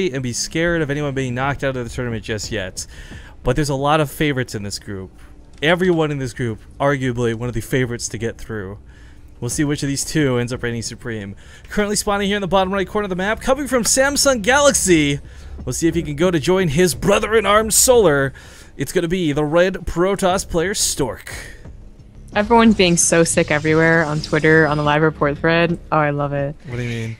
and be scared of anyone being knocked out of the tournament just yet. But there's a lot of favorites in this group. Everyone in this group, arguably one of the favorites to get through. We'll see which of these two ends up reigning supreme. Currently spawning here in the bottom right corner of the map, coming from Samsung Galaxy. We'll see if he can go to join his brother-in-arms Solar. It's going to be the red Protoss player Stork. Everyone's being so sick everywhere on Twitter, on the live report thread. Oh, I love it. What do you mean?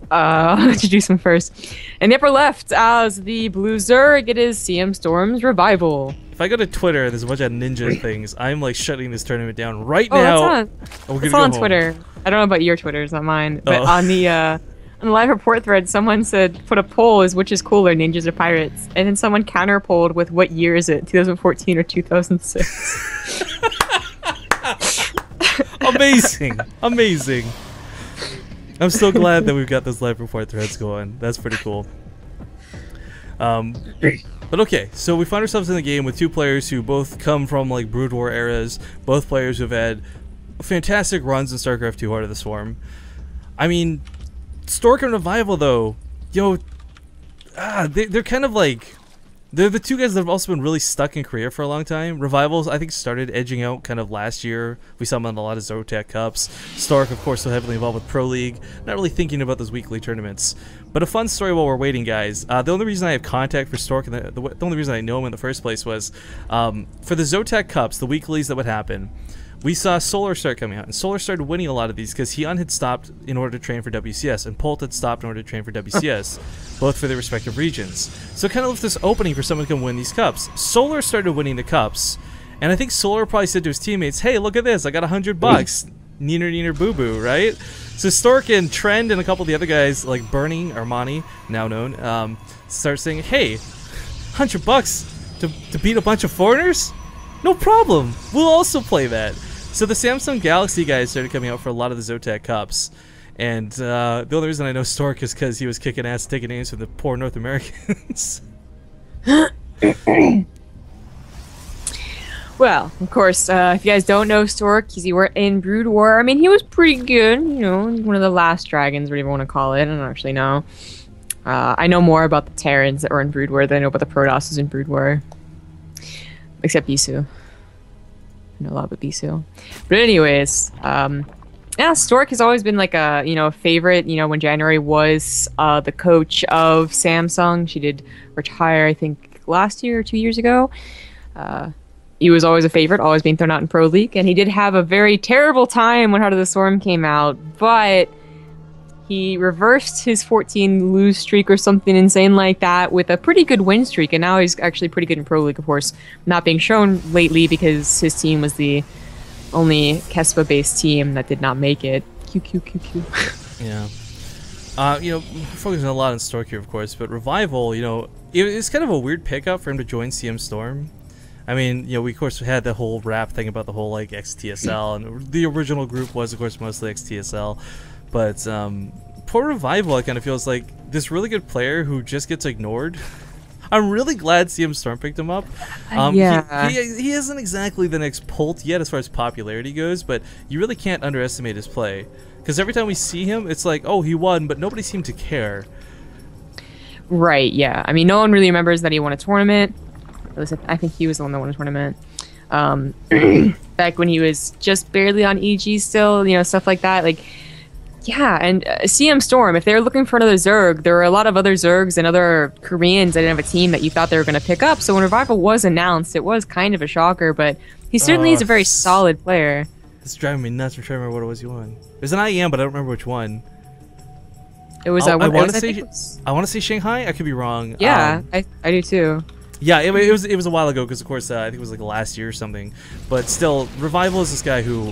I'll introduce him first. In the upper left, as the blue Zerg, it is CM Storm's Revival. If I go to Twitter, there's a bunch of ninja things. I'm like shutting this tournament down right now. It's on Twitter. I don't know about your Twitter, it's not mine. But on the live report thread, someone said, put a poll is which is cooler, ninjas or pirates? And then someone counter-polled with what year is it, 2014 or 2006? Amazing. Amazing. I'm so glad that we've got those live report threads going. That's pretty cool. But okay, so we find ourselves in the game with two players who both come from like Brood War eras, both players who've had fantastic runs in StarCraft 2 Heart of the Swarm. I mean, Stork and Revival though, you know, they're kind of like, they're the two guys that have also been really stuck in Korea for a long time. Revivals, I think, started edging out kind of last year. We saw them on a lot of Zotac Cups. Stork, of course, so heavily involved with Pro League. Not really thinking about those weekly tournaments. But a fun story while we're waiting, guys. The only reason I have contact for Stork, and the only reason I know him in the first place was for the Zotac Cups, the weeklies that would happen. We saw Solar start coming out, and Solar started winning a lot of these because Hyun had stopped in order to train for WCS, and Polt had stopped in order to train for WCS, both for their respective regions. So it kind of left this opening for someone to come win these cups. Solar started winning the cups, and I think Solar probably said to his teammates, hey, look at this, I got $100. Neener, neener, boo boo, right? So Stork and Trend and a couple of the other guys, like Bernie, Armani, now known, start saying, hey, $100 to beat a bunch of foreigners? No problem, we'll also play that. So the Samsung Galaxy guys started coming out for a lot of the Zotac Cups. And the only reason I know Stork is because he was kicking ass taking names from the poor North Americans. Well, of course, if you guys don't know Stork, he were in Brood War. I mean, he was pretty good, you know, one of the last dragons, whatever you want to call it. I don't actually know. I know more about the Terrans that were in Brood War than I know about the Protosses in Brood War. Except Bisu. I know a lot about Bisu. But anyways, yeah, Stork has always been like a, you know, a favorite. You know, when January was the coach of Samsung, she did retire, I think, last year or 2 years ago. He was always a favorite, always being thrown out in Pro League, and he did have a very terrible time when Heart of the Swarm came out, but he reversed his 14 lose streak or something insane like that with a pretty good win streak, and now he's actually pretty good in Pro League, of course, not being shown lately because his team was the only Kespa-based team that did not make it. QQQQ. Yeah. You know, focusing a lot on Stork here, of course, but Revival, you know, it's kind of a weird pickup for him to join CM Storm. I mean, you know, we of course had the whole rap thing about the whole like XTSL, and the original group was of course mostly XTSL, but poor Revival, it kind of feels like this really good player who just gets ignored. I'm really glad CM Storm picked him up. Yeah. He isn't exactly the next Polt yet as far as popularity goes, but you really can't underestimate his play, because every time we see him, it's like, oh, he won, but nobody seemed to care. Right. Yeah. I mean, no one really remembers that he won a tournament. I think he was the one that won a tournament. Back when he was just barely on EG still, you know, stuff like that. Like, yeah, and CM Storm, if they're looking for another Zerg, there were a lot of other Zergs and other Koreans that didn't have a team that you thought they were going to pick up. So when Revival was announced, it was kind of a shocker, but he certainly is a very solid player. It's driving me nuts. I'm trying to remember what it was you won. There's an IEM, but I don't remember which one. It was, I want to say Shanghai. I could be wrong. Yeah, I do too. Yeah, it was a while ago because of course I think it was like last year or something. But still, Revival is this guy who,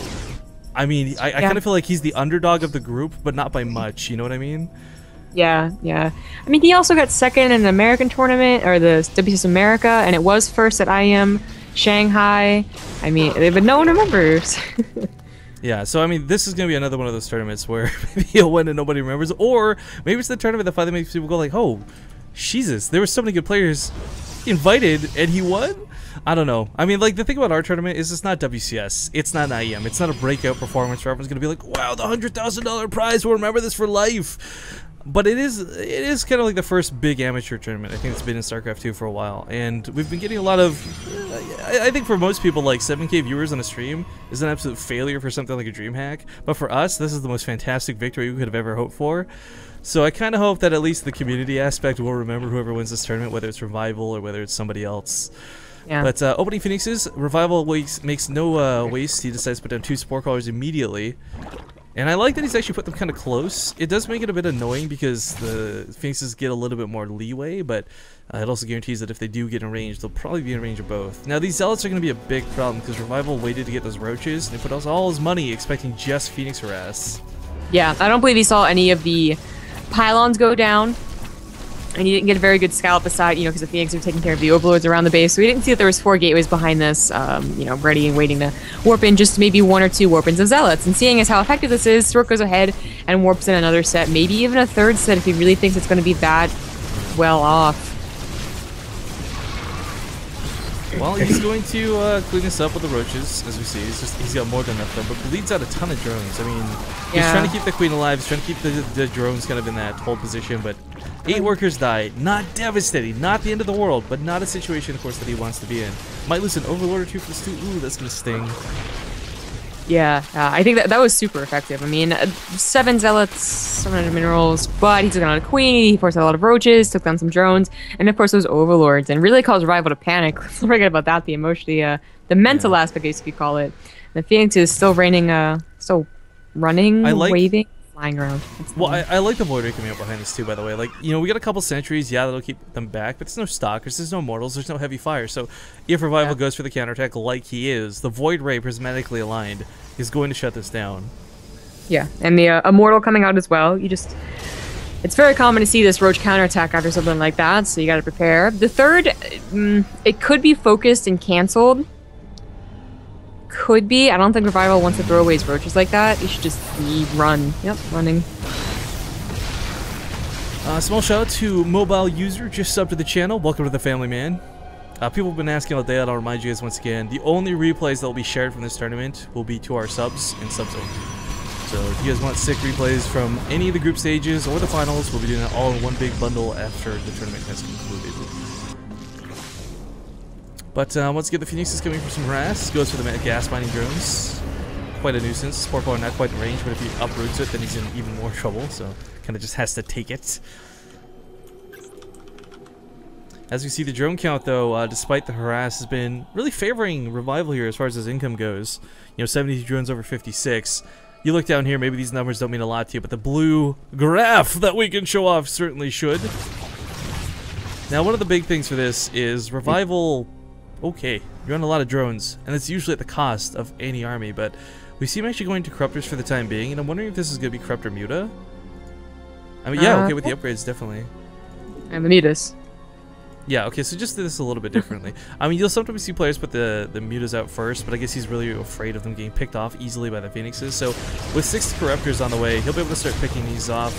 I mean, I kind of feel like he's the underdog of the group, but not by much. You know what I mean? Yeah, yeah. I mean, he also got second in an American tournament, or the WCS America, and it was first at IM Shanghai. I mean, but no one remembers. Yeah, so I mean, this is gonna be another one of those tournaments where maybe he'll win and nobody remembers, or maybe it's the tournament that finally makes people go like, "Oh, Jesus, there were so many good players invited and he won." I don't know. I mean, like, the thing about our tournament is it's not WCS, it's not an IEM, it's not a breakout performance where everyone's gonna be like, "Wow, the $100,000 prize, we'll remember this for life." But it is kind of like the first big amateur tournament I think it's been in StarCraft 2 for a while, and we've been getting a lot of. I think for most people, like 7K viewers on a stream is an absolute failure for something like a DreamHack. But for us, this is the most fantastic victory we could have ever hoped for. So I kind of hope that at least the community aspect will remember whoever wins this tournament, whether it's Revival or whether it's somebody else. Yeah. But opening Phoenixes, Revival makes no waste. He decides to put down 2 Spore Callers immediately. And I like that he's actually put them kind of close. It does make it a bit annoying because the Phoenixes get a little bit more leeway, but it also guarantees that if they do get in range, they'll probably be in range of both. Now, these Zealots are going to be a big problem because Revival waited to get those roaches, and he put all his money expecting just Phoenix Harass. Yeah, I don't believe he saw any of the pylons go down. And he didn't get a very good scout beside, because the Phoenix are taking care of the Overlords around the base. So we didn't see that there was 4 gateways behind this, ready and waiting to warp in just maybe 1 or 2 warp-ins of Zealots. And seeing as how effective this is, Stork goes ahead and warps in another set, maybe even a 3rd set if he really thinks it's going to be that well off. Well, he's going to clean this up with the roaches, as we see. He's got more than enough though, but bleeds out a ton of drones. I mean, he's trying to keep the queen alive. He's trying to keep the drones kind of in that hold position, but 8 workers died. Not devastating, not the end of the world, but not a situation, of course, that he wants to be in. Might lose an Overlord or 2 for this too. Ooh, that's gonna sting. Yeah, I think that was super effective. I mean, 7 Zealots, 700 minerals, but he took down a queen, he forced out a lot of roaches, took down some drones, and of course those Overlords, and really caused Revival to panic. Let's not forget about that, the mental aspect, I guess you could call it. The Phoenix is still raining, still running, waving, flying around. Well, I like the Void Ray coming up behind this too, by the way. Like, we got a couple sentries, yeah, that'll keep them back, but there's no Stalkers, there's no Mortals, there's no heavy fire. So if Revival goes for the counterattack like he is, the Void Ray prismatically aligned is going to shut this down. Yeah, and the Immortal coming out as well. It's very common to see this Roach counterattack after something like that, so you gotta prepare. The 3rd, it could be focused and cancelled. Could be. I don't think Revival wants to throw away his roaches like that. You should just run. Yep, running. Small shout out to Mobile User, just subbed to the channel. Welcome to the family, man. People have been asking all day, and I'll remind you guys once again, the only replays that will be shared from this tournament will be to our subs and subzone. So if you guys want sick replays from any of the group stages or the finals, we'll be doing it all in one big bundle after the tournament has concluded. But once again, the Phoenix is coming for some harass. Goes for the gas mining drones. Quite a nuisance. Spore Caller not quite in range, but if he uproots it, then he's in even more trouble. So kind of just has to take it. As we see, the drone count, though, despite the harass, has been really favoring Revival here as far as his income goes. 72 drones over 56. You look down here, maybe these numbers don't mean a lot to you, but the blue graph that we can show off certainly should. Now, one of the big things for this is Revival. Okay, you're on a lot of drones, and it's usually at the cost of any army, but we see him actually going to Corruptors for the time being, and I'm wondering if this is going to be Corruptor Muta. I mean, yeah, okay, with the upgrades, definitely. And the Mutas. Yeah, okay, so just do this a little bit differently. I mean, you'll sometimes see players put the Mutas out first, but I guess he's really afraid of them getting picked off easily by the Phoenixes. So with 6 Corruptors on the way, he'll be able to start picking these off.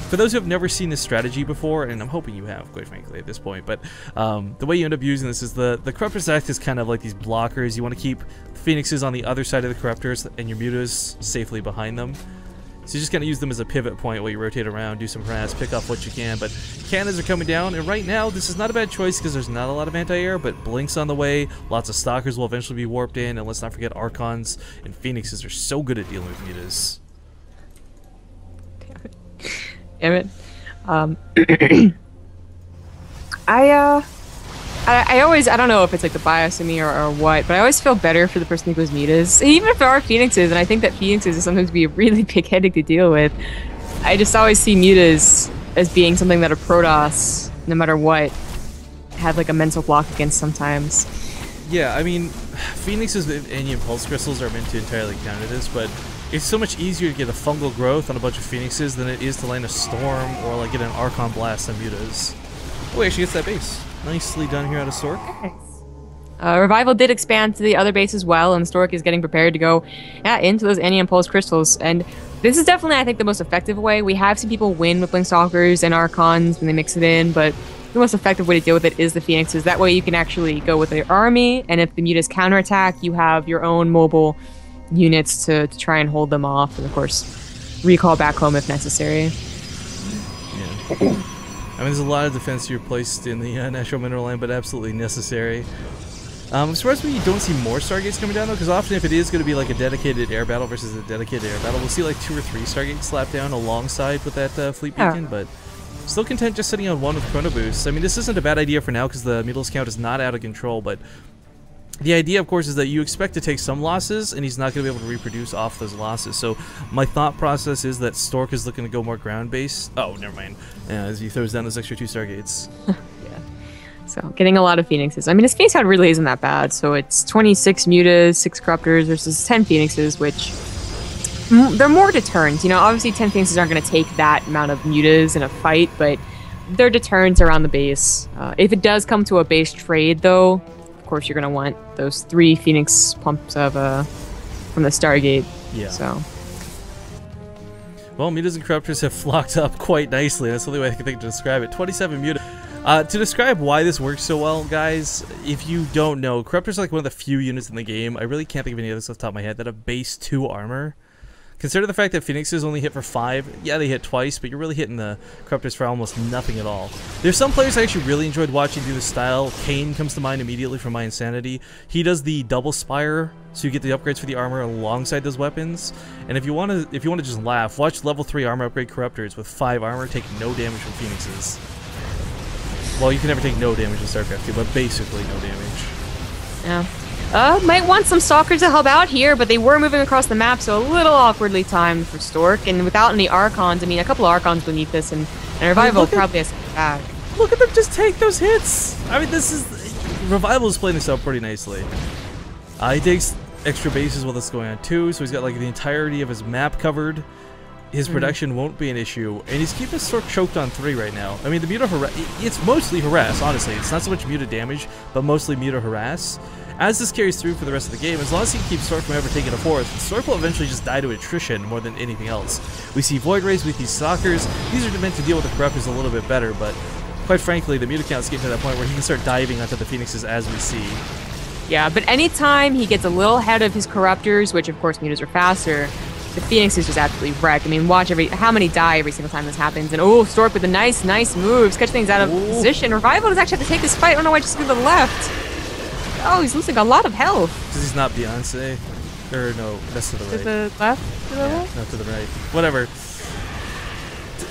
For those who have never seen this strategy before, and I'm hoping you have, quite frankly, at this point, but the way you end up using this is the Corruptors act as kind of like these blockers. You want to keep the Phoenixes on the other side of the Corruptors and your Mutas safely behind them. So you just kind of use them as a pivot point while you rotate around, do some harass, pick off what you can. But cannons are coming down, and right now this is not a bad choice because there's not a lot of anti-air, but Blink's on the way. Lots of Stalkers will eventually be warped in, and let's not forget Archons and Phoenixes are so good at dealing with Mutas. Damn it. I don't know if it's like the bias in me or what, but I always feel better for the person who goes Mutas. Even if there are Phoenixes, and I think that Phoenixes is sometimes be a really big headache to deal with, I just always see Mutas as being something that a Protoss, no matter what, had like a mental block against sometimes. Yeah, I mean, Phoenixes and any Impulse Crystals are meant to entirely counter this, but it's so much easier to get a fungal growth on a bunch of Phoenixes than it is to land a Storm or like get an Archon Blast on Mutas. Oh, he actually gets that base. Nicely done here out of Stork. Nice. Revival did expand to the other base as well, and Stork is getting prepared to go into those anti-impulse crystals. And this is definitely, I think, the most effective way. We have seen people win with Blink Stalkers and Archons when they mix it in, but the most effective way to deal with it is the Phoenixes. That way you can actually go with your army, and if the Mutas counterattack, you have your own mobile units to try and hold them off, and of course, recall back home if necessary. I mean, there's a lot of defense here placed in the National Mineral Line, but absolutely necessary. I'm surprised we don't see more Stargates coming down, though, because often if it is going to be like a dedicated air battle versus a dedicated air battle, we'll see like 2 or 3 Stargates slapped down alongside with that fleet beacon, but still content just sitting on 1 with Chrono Boost. I mean, this isn't a bad idea for now because the Mutalisks count is not out of control, but the idea, of course, is that you expect to take some losses, and he's not going to be able to reproduce off those losses. So my thought process is that Stork is looking to go more ground-based. Oh, never mind. As he throws down those extra 2 Stargates. Yeah. So getting a lot of Phoenixes. I mean, his face count really isn't that bad. So it's 26 Mutas, 6 Corruptors versus 10 Phoenixes, which they're more deterrents. You know, obviously 10 Phoenixes aren't going to take that amount of Mutas in a fight, but they're deterrents around the base. If it does come to a base trade, though, of course, you're going to want those 3 Phoenix pumps of from the Stargate. Yeah. So. Well, Mutas and Corruptors have flocked up quite nicely. That's the only way I can think to describe it. 27 Mutas. To describe why this works so well, guys, if you don't know, Corruptors are like one of the few units in the game. I really can't think of any others off the top of my head that have base 2 armor. Consider the fact that Phoenixes only hit for 5. Yeah, they hit twice, but you're really hitting the Corruptors for almost nothing at all. There's some players I actually really enjoyed watching do this style. Kane comes to mind immediately from my insanity. He does the double spire, so you get the upgrades for the armor alongside those weapons. And if you want to just laugh, watch level 3 armor upgrade Corruptors with 5 armor take no damage from Phoenixes. Well, you can never take no damage in StarCraft 2, but basically no damage. Yeah. Might want some Stalkers to help out here, but they were moving across the map, so a little awkwardly timed for Stork. And without any Archons, I mean, a couple of Archons beneath this, and Revival probably has to get back. Look at them just take those hits! I mean, this is... Revival is playing this out pretty nicely. He takes extra bases while this is going on too, so he's got like the entirety of his map covered. His production won't be an issue, and he's keeping Stork choked on 3 right now. I mean, the Muta it's mostly harass, honestly. It's not so much Muta damage, but mostly Muta harass. As this carries through for the rest of the game, as long as he can keep Stork from ever taking a 4th, Stork will eventually just die to attrition more than anything else. We see Void Rays with these Stalkers. These are meant to deal with the Corruptors a little bit better, but quite frankly, the Muta count's getting to that point where he can start diving onto the Phoenixes as we see. Yeah, but anytime he gets a little ahead of his Corruptors, which of course Mutas are faster, the Phoenixes just absolutely wreck. I mean, watch how many die every single time this happens. And oh, Stork with the nice moves, catch things out of position. Revival does actually have to take this fight. I don't know why just to the left. Oh, he's losing a lot of health. Because he's not Beyonce. Or no, that's to the right. To the left? To the left? No, to the right. Whatever.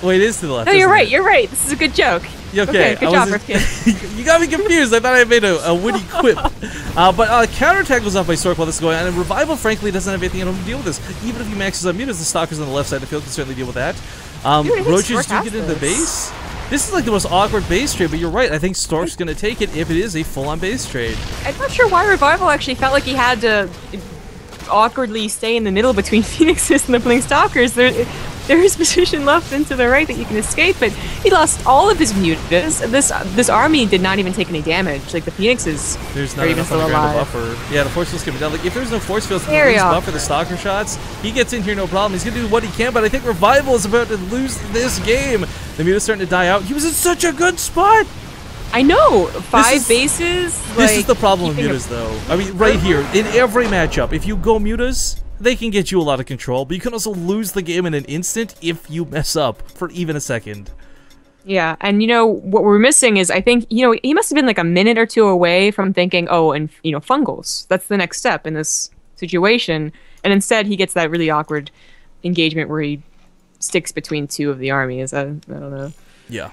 Wait, it is to the left. No, you're right. You're right. This is a good joke. Okay, good job, Rifkin. You got me confused. I thought I made a witty quip. But counterattack goes off by Stork while this is going on, and Revival, frankly, doesn't have anything at home to deal with this. Even if he maxes out Mutas, the Stalkers on the left side of the field can certainly deal with that. Roaches do get into the base. This is like the most awkward base trade, but you're right. I think Stork's going to take it if it is a full-on base trade. I'm not sure why Revival actually felt like he had to awkwardly stay in the middle between Phoenixes and the Blink Stalkers. There is position left and to the right that you can escape, but he lost all of his Mutas. This army did not even take any damage. Like the Phoenixes there's not enough on the ground to buffer. Yeah, the force field's coming down. Like if there's no force fields to buffer the Stalker shots, he gets in here no problem. He's gonna do what he can, but I think Revival is about to lose this game. The Muta's starting to die out. He was in such a good spot. I know, 5 bases. This is the problem with Mutas, though. I mean, right here in every matchup, if you go Mutas, they can get you a lot of control, but you can also lose the game in an instant if you mess up for even a second. Yeah, and you know, what we're missing is, I think, you know, he must have been like a minute or 2 away from thinking, oh, and, you know, Fungals. That's the next step in this situation. And instead, he gets that really awkward engagement where he sticks between 2 of the armies. I don't know. Yeah.